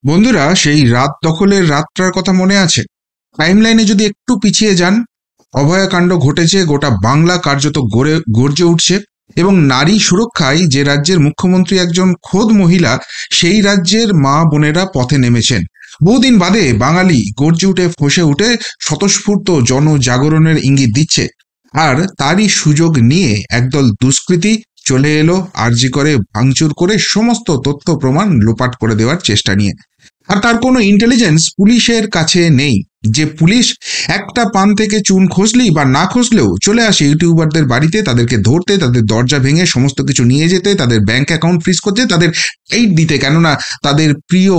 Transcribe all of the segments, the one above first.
বন্ধুরা, সেই রাত দখলের রাতটার কথা মনে আছে? টাইমলাইনে যদি একটু পিছিয়ে যান, অভয়াকাণ্ড ঘটেছে, গোটা বাংলা কার্যত গর্জে উঠছে। এবং নারী সুরক্ষায় যে রাজ্যের মুখ্যমন্ত্রী একজন খোদ মহিলা, সেই রাজ্যের মা বোনেরা পথে নেমেছেন। বহুদিন বাদে বাঙালি গর্জে উঠে ফসে উঠে স্বতঃস্ফূর্ত জনজাগরণের ইঙ্গিত দিচ্ছে। আর তারই সুযোগ নিয়ে একদল দুষ্কৃতী চলে এলো আরজি করে ভাঙচুর করে সমস্ত তথ্য প্রমাণ লোপাট করে দেওয়ার চেষ্টা নিয়ে। আর তার কোনো ইন্টেলিজেন্স পুলিশের কাছে নেই, যে পুলিশ একটা পান থেকে চুন খসলেই বা না খসলেও চলে আসে ইউটিউবারদের বাড়িতে, তাদেরকে ধরতে, তাদের দরজা ভেঙে সমস্ত কিছু নিয়ে যেতে, তাদের ব্যাংক অ্যাকাউন্ট ফ্রিজ করতে, তাদের টাইট দিতে। কেননা তাদের প্রিয়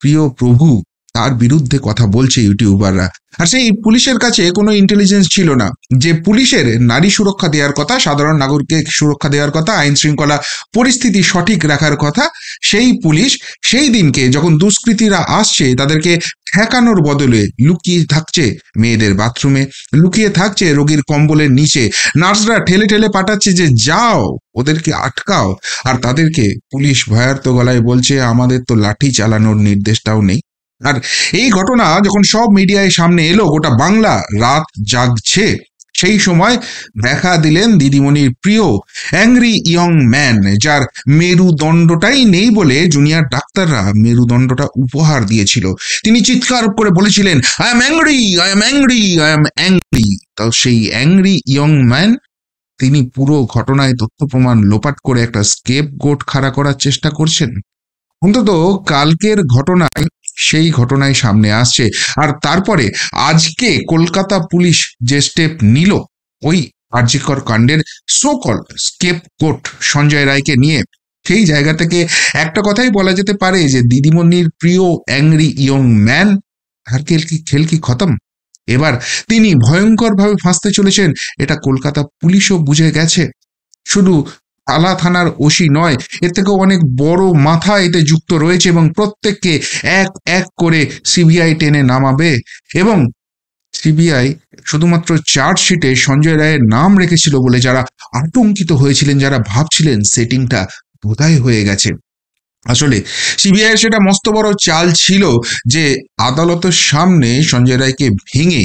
প্রিয় প্রভু, তার বিরুদ্ধে কথা বলছে ইউটিউবাররা। আর সেই পুলিশের কাছে কোনো ইন্টেলিজেন্স ছিল না, যে পুলিশের নারী সুরক্ষা দেওয়ার কথা, সাধারণ নাগরিককে সুরক্ষা দেওয়ার কথা, আইন শৃঙ্খলা পরিস্থিতি সঠিক রাখার কথা। সেই পুলিশ সেই দিনকে যখন দুষ্কৃতীরা আসছে, তাদেরকে ঠেকানোর বদলে লুকিয়ে থাকছে মেয়েদের বাথরুমে, লুকিয়ে থাকছে রোগীর কম্বলের নিচে। নার্সরা ঠেলে ঠেলে পাঠাচ্ছে যে যাও, ওদেরকে আটকাও। আর তাদেরকে পুলিশ ভয়ার্ত গলায় বলছে, আমাদের তো লাঠি চালানোর নির্দেশটাও নেই। আর এই ঘটনা যখন সব মিডিয়ায় সামনে এলো, গোটা বাংলা রাত জাগছে। সেই সময় দেখা দিলেন দিদিমণির প্রিয় অ্যাংরি ইয়ং ম্যান, যার মেরুদণ্ডটাই নেই বলে জুনিয়র ডাক্তাররা মেরুদণ্ডটা উপহার দিয়েছিল। তিনি চিৎকার করে বলেছিলেন, I am angry, I am angry, I am angry. তো সেই অ্যাংরি ইয়ং ম্যান, তিনি পুরো ঘটনায় তথ্য প্রমাণ লোপাট করে একটা স্কেপ গোট খাড়া করার চেষ্টা করছেন। অন্তত কালকের ঘটনায় সেই ঘটনায় সামনে আসছে। আর তারপরে আজকে কলকাতা পুলিশ যে স্টেপ নিল ওই আরজিকর কাণ্ডের সোকল স্কেপগোট সঞ্জয় রায়কে নিয়ে, সেই জায়গা থেকে একটা কথাই বলা যেতে পারে যে দিদিমণির প্রিয় অ্যাংরি ইয়ং ম্যান, আর খেল কি খতম। এবার তিনি ভয়ঙ্করভাবে ফাঁসতে চলেছেন, এটা কলকাতা পুলিশও বুঝে গেছে। শুধু তালা থানার ওসি নয়, এর থেকেও অনেক বড় মাথা এতে যুক্ত রয়েছে, এবং প্রত্যেককে এক এক করে সিবিআই টেনে নামাবে। এবং সিবিআই শুধুমাত্র চার্জশিটে সঞ্জয় রায়ের নাম রেখেছিল বলে যারা আতঙ্কিত হয়েছিলেন, যারা ভাবছিলেন সেটিংটা বোধহয় হয়ে গেছে, আসলে সিবিআই সেটা মস্ত বড় চাল ছিল যে আদালতের সামনে সঞ্জয় রায়কে ভেঙে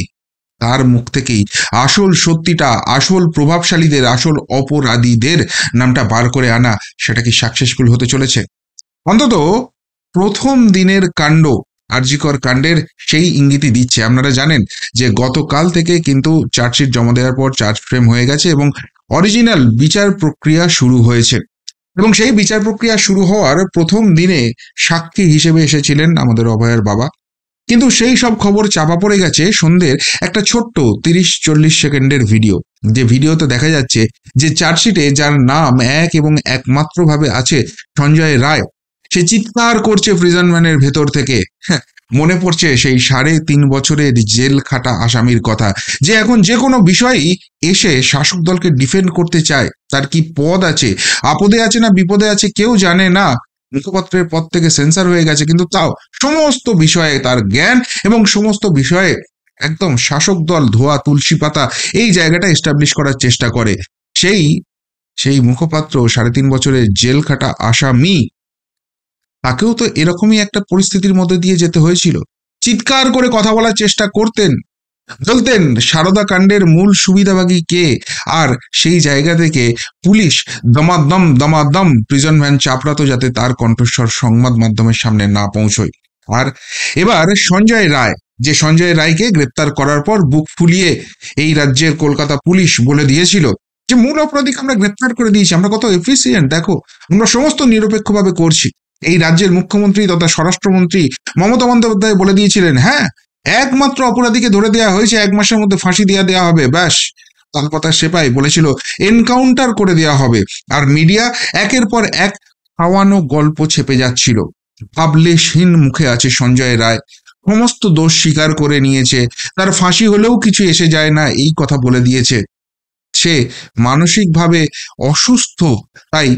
তার মুখ থেকেই আসল সত্যিটা, আসল প্রভাবশালীদের, আসল অপরাধীদের নামটা বার করে আনা। সেটা কি সাকসেসফুল হতে চলেছে? অন্তত প্রথম দিনের কাণ্ড, আরজিকর কাণ্ডের সেই ইঙ্গিতই দিচ্ছে। আপনারা জানেন যে গতকাল থেকে কিন্তু চার্জশিট জমা দেওয়ার পর চার্জ ফ্রেম হয়ে গেছে এবং অরিজিনাল বিচার প্রক্রিয়া শুরু হয়েছে। এবং সেই বিচার প্রক্রিয়া শুরু হওয়ার প্রথম দিনে সাক্ষী হিসেবে এসেছিলেন আমাদের অভয়ের বাবা। কিন্তু সেই সব খবর চাপা পড়ে গেছে সন্ধ্যের একটা ছোট্ট 30-40 সেকেন্ডের ভিডিও, যে ভিডিওতে দেখা যাচ্ছে যে চার্জশিটে যার নাম এক এবং একমাত্র ভাবে আছে সঞ্জয় রায়, সে চিৎকার করছে প্রিজন ভ্যানের ভেতর থেকে। হ্যাঁ, মনে পড়ছে সেই 3.5 বছরের জেল খাটা আসামির কথা, যে এখন যে কোনো বিষয়েই এসে শাসক দলকে ডিফেন্ড করতে চায়। তার কি পদ আছে, আপদে আছে না বিপদে আছে কেউ জানে না, মুখপাত্রের পদ থেকে সেন্সার হয়ে গেছে, কিন্তু তাও সমস্ত বিষয়ে তার জ্ঞান এবং সমস্ত বিষয়ে একদম শাসক দল ধোয়া তুলসী পাতা এই জায়গাটা এস্টাবলিশ করার চেষ্টা করে। সেই সেই মুখপাত্র 3.5 বছরের জেল খাটা আসামি, তাকেও তো এরকমই একটা পরিস্থিতির মধ্যে দিয়ে যেতে হয়েছিল। চিৎকার করে কথা বলার চেষ্টা করতেন, বলতেন সারদা কাণ্ডের মূল সুবিধাভাগী কে। আর সেই জায়গা থেকে পুলিশ দমাদম দমাদম প্রিজন ভ্যান চাপড়াতো যাতে তার কণ্ঠস্বর সংবাদ মাধ্যমের সামনে না পৌঁছয়। আর এবার সঞ্জয় রায়, যে সঞ্জয় রায়কে গ্রেপ্তার করার পর বুক ফুলিয়ে এই রাজ্যের কলকাতা পুলিশ বলে দিয়েছিল যে মূল অপরাধীকে আমরা গ্রেপ্তার করে দিয়েছি, আমরা কত এফিসিয়েন্ট দেখো, আমরা সমস্ত নিরপেক্ষভাবে করছি। এই রাজ্যের মুখ্যমন্ত্রী তথা স্বরাষ্ট্রমন্ত্রী মমতা বন্দ্যোপাধ্যায় বলে দিয়েছিলেন, হ্যাঁ, একমাত্র অপরাধীকে ধরে দেওয়া হয়েছে, 1 মাসের মধ্যে ফাঁসি দেওয়া হবে, ব্যাস। তালপাতার সেপাই বলেছিল এনকাউন্টার করে দেওয়া হবে। আর মিডিয়া একের পর এক খাওয়ানো গল্প ছেপে যাচ্ছিল। ভাবলেশহীন মুখে আছে সঞ্জয় রায়, সমস্ত দোষ স্বীকার করে নিয়েছে, তার ফাঁসি হলেও কিছু এসে যায় না এই কথা বলে দিয়েছে। সে মানসিকভাবে অসুস্থ, তাই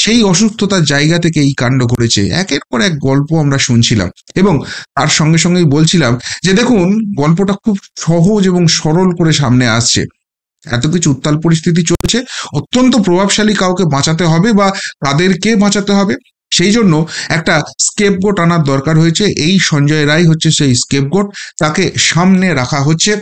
সেই অসুস্থতার জায়গা থেকে এই কাণ্ড ঘটেছে। একের পর এক গল্প আমরা শুনছিলাম এবং তার সঙ্গে সঙ্গেই বলছিলাম যে দেখুন, গল্পটা খুব সহজ এবং সরল করে সামনে আসছে। এত কিছু উত্তাল পরিস্থিতি চলছে, অত্যন্ত প্রভাবশালী কাউকে বাঁচাতে হবে বা তাদেরকে বাঁচাতে হবে, সেই জন্য একটা স্কেপগোট আনার দরকার হয়েছে। এই সঞ্জয় রায় হচ্ছে সেই স্কেপগোট, তাকে সামনে রাখা হচ্ছে।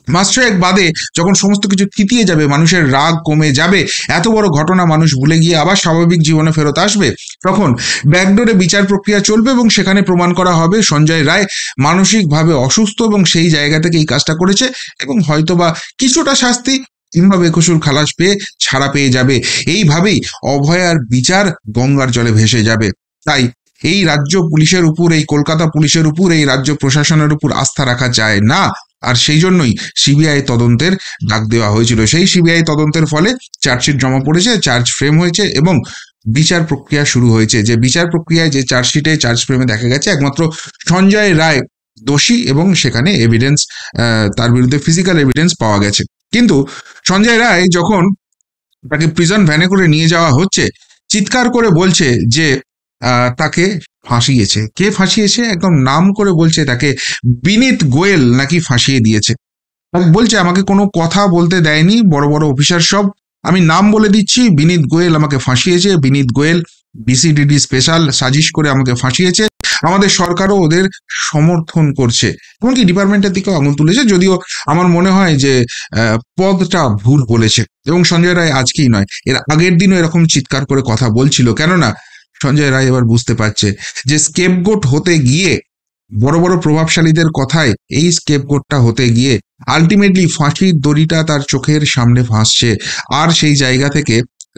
মাস ছয়েক বাদে যখন সমস্ত কিছু থিতিয়ে যাবে, মানুষের রাগ কমে যাবে, এত বড় ঘটনা মানুষ ভুলে গিয়ে আবার স্বাভাবিক জীবনে ফেরত আসবে, তখন ব্যাকডোরে বিচার প্রক্রিয়া চলবে এবং সেখানে প্রমাণ করা হবে সঞ্জয় রায় মানসিকভাবে অসুস্থ এবং সেই জায়গা থেকে এই কাজটা করেছে, এবং হয়তোবা কিছুটা শাস্তি কিংবা বেকসুর খালাস পেয়ে ছাড়া পেয়ে যাবে। এইভাবেই অভয়ার বিচার গঙ্গার জলে ভেসে যাবে। তাই এই রাজ্য পুলিশের উপর, এই কলকাতা পুলিশের উপর, এই রাজ্য প্রশাসনের উপর আস্থা রাখা যায় না। আর সেই জন্যই সিবিআই তদন্তের ডাক দেওয়া হয়েছিল। সেই সিবিআই তদন্তের ফলে চার্জশিট জমা পড়েছে, চার্জ ফ্রেম হয়েছে এবং বিচার প্রক্রিয়া শুরু হয়েছে। যে বিচার প্রক্রিয়ায় যে চার্জশিটে, চার্জ ফ্রেমে দেখা গেছে একমাত্র সঞ্জয় রায় দোষী এবং সেখানে এভিডেন্স, তার বিরুদ্ধে ফিজিক্যাল এভিডেন্স পাওয়া গেছে। কিন্তু সঞ্জয় রায় যখন তাকে প্রিজন ভ্যানে করে নিয়ে যাওয়া হচ্ছে, চিৎকার করে বলছে যে তাকে ফাঁসিয়েছে। কে ফাঁসিয়েছে? একদম নাম করে বলছে তাকে বিনীত গোয়েল নাকি ফাঁসিয়ে দিয়েছে। বলছে আমাকে কোনো কথা বলতে দেয়নি বড় বড় অফিসার সব, আমি নাম বলে দিচ্ছি, বিনীত গোয়েল আমাকে ফাঁসিয়েছে। বিনীত গোয়েল বিসিডিডি স্পেশাল সাজিশ করে আমাকে ফাঁসিয়েছে। আমাদের সরকারও ওদের সমর্থন করছে, এমনকি ডিপার্টমেন্টের দিকেও আঙুল তুলেছে। যদিও আমার মনে হয় যে পদটা ভুল বলেছে, এবং সঞ্জয় রায় আজকেই নয়, এর আগের দিনও এরকম চিৎকার করে কথা বলছিল। কেননা সঞ্জয় রায় এবার বুঝতে পারছে যে স্কেপগোট হতে গিয়ে, বড় বড় প্রভাবশালীদের কথায় এই স্কেপগোটটা হতে গিয়ে আলটিমেটলি ফাঁসির দড়িটা তার চোখের সামনে ভাসছে। আর সেই জায়গা থেকে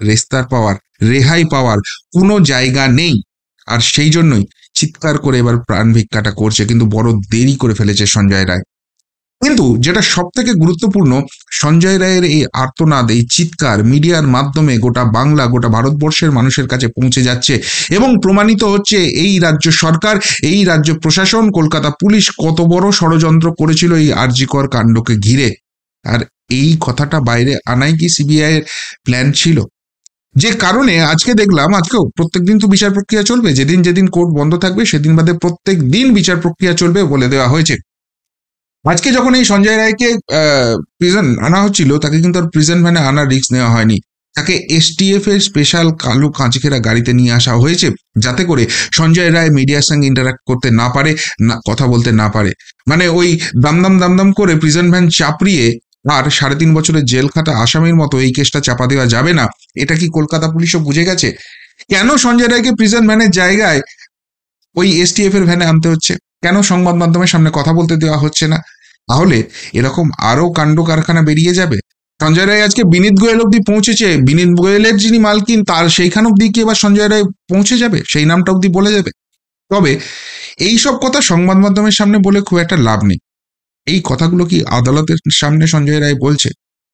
রেস্তার পাওয়ার, রেহাই পাওয়ার কোনো জায়গা নেই। আর সেই জন্যই চিৎকার করে এবার প্রাণ ভিক্ষাটা করছে, কিন্তু বড় দেরি করে ফেলেছে সঞ্জয় রায়। কিন্তু যেটা সব থেকে গুরুত্বপূর্ণ, সঞ্জয় রায়ের এই আর্তনাদ, এই চিৎকার মিডিয়ার মাধ্যমে গোটা বাংলা, গোটা ভারতবর্ষের মানুষের কাছে পৌঁছে যাচ্ছে এবং প্রমাণিত হচ্ছে এই রাজ্য সরকার, এই রাজ্য প্রশাসন, কলকাতা পুলিশ কত বড় ষড়যন্ত্র করেছিল এই আরজিকর কাণ্ডকে ঘিরে। আর এই কথাটা বাইরে আনাই কি সিবিআই এর প্ল্যান ছিল? যে কারণে আজকে দেখলাম, আজকেও প্রত্যেকদিন তো বিচার প্রক্রিয়া চলবে, যেদিন যেদিন কোর্ট বন্ধ থাকবে সেদিন বাদে প্রত্যেক দিন বিচার প্রক্রিয়া চলবে বলে দেওয়া হয়েছে। আজকে যখন এই সঞ্জয় রায়কে প্রিজন আনা হচ্ছিল, তাকে কিন্তু আর প্রিজন ভ্যানে আনার রিস্ক নেওয়া হয়নি। তাকে এসটিএফ এর স্পেশাল কালো কাঁচকেরা গাড়িতে নিয়ে আসা হয়েছে, যাতে করে সঞ্জয় রায় মিডিয়ার সঙ্গে ইন্টারাক্ট করতে না পারে, না কথা বলতে না পারে। মানে ওই দামদাম দামদাম করে প্রিজন ভ্যান চাপড়িয়ে আর 3.5 বছরের জেল খাটা আসামির মতো এই কেসটা চাপা দেওয়া যাবে না। এটা কি কলকাতা পুলিশও বুঝে গেছে? কেন সঞ্জয় রায়কে প্রিজন ভ্যানের জায়গায় ওই এসটিএফ এর ভ্যানে আনতে হচ্ছে? কেন সংবাদ মাধ্যমের সামনে কথা বলতে দেওয়া হচ্ছে না? তাহলে এরকম আরো কাণ্ড কারখানা বেরিয়ে যাবে। সঞ্জয় রায় আজকে বিনীত গোয়েল অব্দি পৌঁছেছে, বিনীত গোয়েলের যিনি মালকিন তার সেইখান অব্দি কি এবার সঞ্জয় রায় পৌঁছে যাবে, সেই নামটা অব্দি বলে যাবে? তবে এই সব কথা সংবাদ মাধ্যমের সামনে বলে খুব একটা লাভ নেই। এই কথাগুলো কি আদালতের সামনে সঞ্জয় রায় বলছে?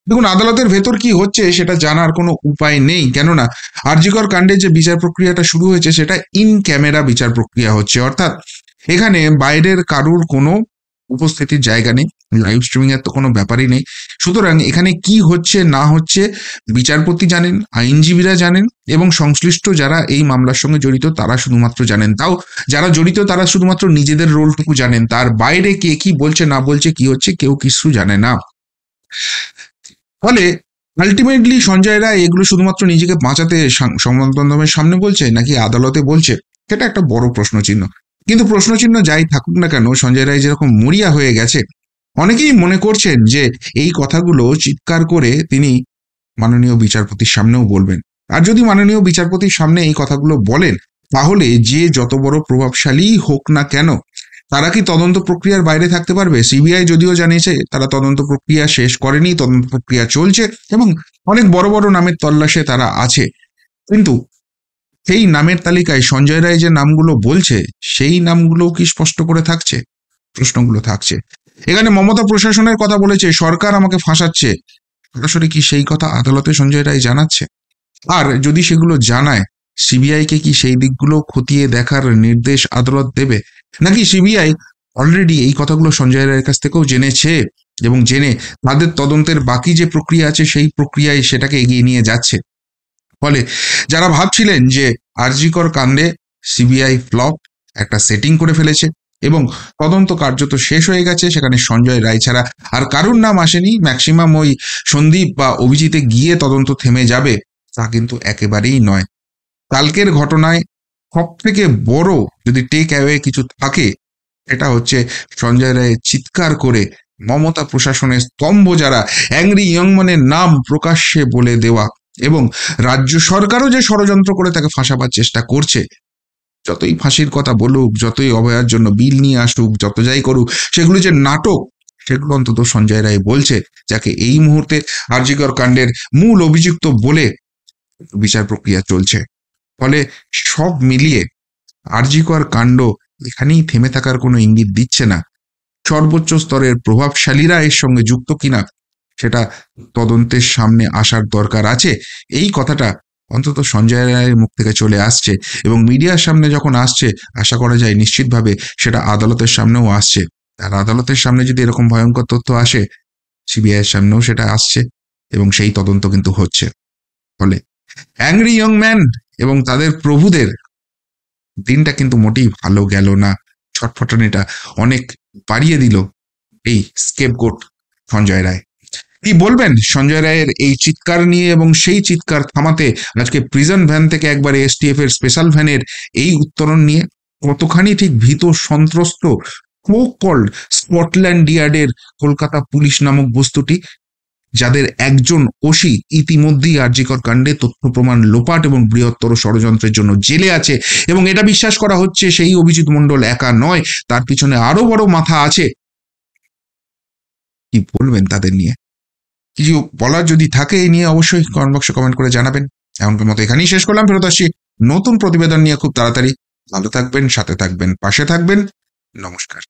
দেখুন, আদালতের ভেতর কি হচ্ছে সেটা জানার কোনো উপায় নেই, কেননা আরজিকর কাণ্ডের যে বিচার প্রক্রিয়াটা শুরু হয়েছে সেটা ইন ক্যামেরা বিচার প্রক্রিয়া হচ্ছে। অর্থাৎ এখানে বাইরের কারুর কোনো উপস্থিতির জায়গা নেই, লাইভ স্ট্রিমিং এর তো কোনো ব্যাপারই নেই। সুতরাং এখানে কি হচ্ছে না হচ্ছে বিচারপতি জানেন, আইনজীবীরা জানেন, এবং সংশ্লিষ্ট যারা এই মামলার সঙ্গে জড়িত তারা শুধুমাত্র জানেন। তাও যারা জড়িত তারা শুধুমাত্র নিজেদের রোলটুকু জানেন, তার বাইরে কে কি বলছে না বলছে, কি হচ্ছে, কেউ কিছু জানে না। ফলে আলটিমেটলি সঞ্জয় রায় এগুলো শুধুমাত্র নিজেকে বাঁচাতে সংবাদ মাধ্যমের সামনে বলছে নাকি আদালতে বলছে, সেটা একটা বড় প্রশ্নচিহ্ন। কিন্তু প্রশ্নচিহ্ন যাই থাকুক না কেন, সঞ্জয় রায় যেরকম মরিয়া হয়ে গেছে, অনেকেই মনে করছেন যে এই কথাগুলো চিৎকার করে তিনি মাননীয় বিচারপতির সামনেও বলবেন। আর যদি মাননীয় বিচারপতির সামনে এই কথাগুলো বলেন, তাহলে যে যত বড় প্রভাবশালী হোক না কেন, তারা কি তদন্ত প্রক্রিয়ার বাইরে থাকতে পারবে? সিবিআই যদিও জানিয়েছে তারা তদন্ত প্রক্রিয়া শেষ করেনি, তদন্ত প্রক্রিয়া চলছে এবং অনেক বড় বড় নামের তল্লাশে তারা আছে, কিন্তু সেই নামের তালিকায় সঞ্জয় রায় যে নামগুলো বলছে সেই নামগুলো কি স্পষ্ট করে থাকছে? প্রশ্নগুলো থাকছে। এখানে মমতা প্রশাসনের কথা বলেছে, সরকার আমাকে ফাঁসাচ্ছে, সরাসরি কি সেই কথা আদালতে সঞ্জয় রায় জানাচ্ছে? আর যদি সেগুলো জানায়, সিবিআই কে কি সেই দিকগুলো খতিয়ে দেখার নির্দেশ আদালত দেবে, নাকি সিবিআই অলরেডি এই কথাগুলো সঞ্জয় রায়ের কাছ থেকেও জেনেছে এবং জেনে তাদের তদন্তের বাকি যে প্রক্রিয়া আছে সেই প্রক্রিয়ায় সেটাকে এগিয়ে নিয়ে যাচ্ছে? ফলে যারা ভাবছিলেন যে আরজিকর কাণ্ডে সিবিআই ফ্লপ, একটা সেটিং করে ফেলেছে এবং তদন্ত কার্যত শেষ হয়ে গেছে, সেখানে সঞ্জয় রায় ছাড়া আর কারুর নাম আসেনি, ম্যাক্সিমাম ওই সন্দীপ বা অভিজিতে গিয়ে তদন্ত থেমে যাবে, তা কিন্তু একেবারেই নয়। কালকের ঘটনায় সব থেকে বড় যদি টেক অ্যাওয়ে কিছু থাকে, এটা হচ্ছে সঞ্জয় রায়ের চিৎকার করে মমতা প্রশাসনের স্তম্ভ যারা অ্যাংরি ইয়ংম্যানের নাম প্রকাশ্যে বলে দেওয়া, এবং রাজ্য সরকারও যে ষড়যন্ত্র করে তাকে ফাঁসাবার চেষ্টা করছে। যতই ফাঁসির কথা বলুক, যতই অভয়ার জন্য বিল নিয়ে আসুক, যত যাই করুক, সেগুলো যে নাটক, সেগুলো অন্তত সঞ্জয় রায় বলছে, যাকে এই মুহূর্তে আরজিকর কাণ্ডের মূল অভিযুক্ত বলে বিচার প্রক্রিয়া চলছে। ফলে সব মিলিয়ে আরজিকর কাণ্ড এখানেই থেমে থাকার কোনো ইঙ্গিত দিচ্ছে না। সর্বোচ্চ স্তরের প্রভাবশালীরা এর সঙ্গে যুক্ত কিনা সেটা তদন্তের সামনে আসার দরকার আছে। এই কথাটা অন্তত সঞ্জয় রায়ের মুখ থেকে চলে আসছে, এবং মিডিয়ার সামনে যখন আসছে, আশা করা যায় নিশ্চিতভাবে সেটা আদালতের সামনেও আসছে। আর আদালতের সামনে যদি এরকম ভয়ঙ্কর তথ্য আসে, সিবিআই এর সামনেও সেটা আসছে, এবং সেই তদন্ত কিন্তু হচ্ছে। ফলে অ্যাংরি ইয়ং ম্যান এবং তাদের প্রভুদের দিনটা কিন্তু মোটেই ভালো গেল না। ছটফটানিটা অনেক বাড়িয়ে দিল এই স্কেপগোট সঞ্জয় রায়। কি বলবেন সঞ্জয় রায়ের এই চিৎকার নিয়ে, এবং সেই চিৎকার থামাতে আজকে প্রিজন ভ্যান থেকে একবারে এসটিএফ এর স্পেশাল ভ্যানের এই উত্তরণ নিয়ে? কতখানি ঠিক ভীত সন্ত্রস্ত কল্ড স্কটল্যান্ড ইয়ার্ডের কলকাতা পুলিশ নামক বস্তুটি, যাদের একজন ওসি ইতিমধ্যেই আরজিকর কাণ্ডে তথ্য প্রমাণ লোপাট এবং বৃহত্তর ষড়যন্ত্রের জন্য জেলে আছে, এবং এটা বিশ্বাস করা হচ্ছে সেই অভিজিৎ মণ্ডল একা নয়, তার পিছনে আরো বড় মাথা আছে। কি বলবেন তাদের নিয়ে? কিছু বলার যদি থাকে এই নিয়ে অবশ্যই কমেন্ট বক্সে কমেন্ট করে জানাবেন। এমনকার মতো এখানেই শেষ করলাম, ফেরত আসছি নতুন প্রতিবেদন নিয়ে খুব তাড়াতাড়ি। ভালো থাকবেন, সাথে থাকবেন, পাশে থাকবেন। নমস্কার।